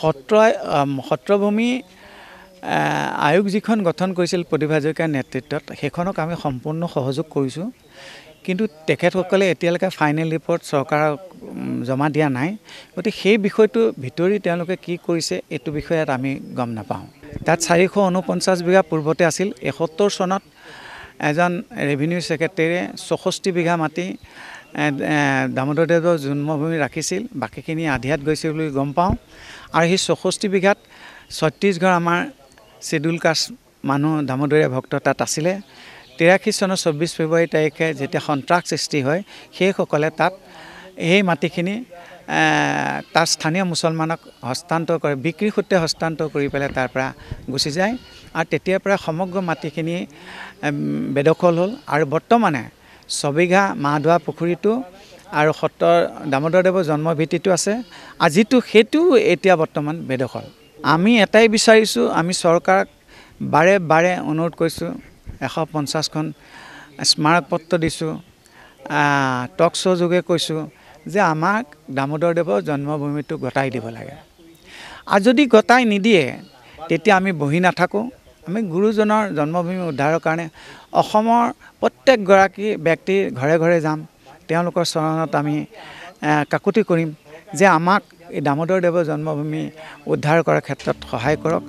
সত্ৰভূমি আয়োগ যিখন গঠন কৰিছিল প্ৰতিভা হাজৰিকাৰ নেতৃত্বত সেইখনক আমি সম্পূৰ্ণ সহযোগ কৰিছোঁ কিন্তু তেখেতসকলে এতিয়ালৈকে ফাইনেল ৰিপৰ্ট চৰকাৰক জমা দিয়া নাই গতিকে সেই বিষয়টো ভিতৰি তেওঁলোকে কি কৰিছে এইটো বিষয়ত আমি গম নাপাওঁ তাত 449 বিঘা পূৰ্বতে আছিল 71 চনত এজন ৰেভিনিউ সেক্ৰেটাৰীয়ে 64 বিঘা মাটি দামোদৰদেৱৰ জন্মভূমি ৰাখিছিল বাকীখিনি আধিয়াত গৈছে বুলি গম পাওঁ আৰু সেই 64 বিঘাত 36 ঘৰ আমাৰ শিডিউল কাষ্ট মানুহ দামোদৰীয়া ভক্ত তাত আছিলে 83 চনৰ 24 ফেব্ৰুৱাৰী তাৰিখে যেতিয়া সন্ত্ৰাস সৃষ্টি হয় সেইসকলে তাত এই মাটিখিনি তাৰ স্থানীয় মুছলমানক হস্তান্তৰ কৰে বিক্ৰী সূত্ৰে হস্তান্তৰ কৰি পেলাই তাৰ পৰা গুচি যায় আৰু তেতিয়াৰ পৰা সমগ্ৰ মাটিখিনি বেদখল হ'ল আৰু বৰ্তমানে 6 বিঘা মাহদোৱা পুখুৰীটো আৰু সত্ৰৰ দামোদৰদেৱৰ জন্মভিত্তিটো আছে আজিতো সেইটো এতিয়া বৰ্তমান বেদখল আমি এটাই বিচাৰিছোঁ আমি চৰকাৰক বাৰে বাৰে অনুৰোধ কৰিছোঁ 150খন স্মাৰক পত্ৰ দিছোঁ টক শ্ব' যোগে কৈছোঁ যে আমাক দামোদৰদেৱৰ জন্মভূমিটো গতাই দিব লাগে আৰু যদি গতাই নিদিয়ে তেতিয়া আমি বহি নাথাকোঁ আমি গুৰুজনৰ জন্মভূমি উদ্ধাৰৰ কাৰণে অসমৰ প্ৰত্যেকগৰাকী ব্যক্তিৰ ঘৰে ঘৰে যাম তেওঁলোকৰ চৰণত আমি কাকুতি কৰিম যে আমাক এই দামোদৰদেৱৰ জন্মভূমি উদ্ধাৰ কৰাৰ ক্ষেত্ৰত সহায় কৰক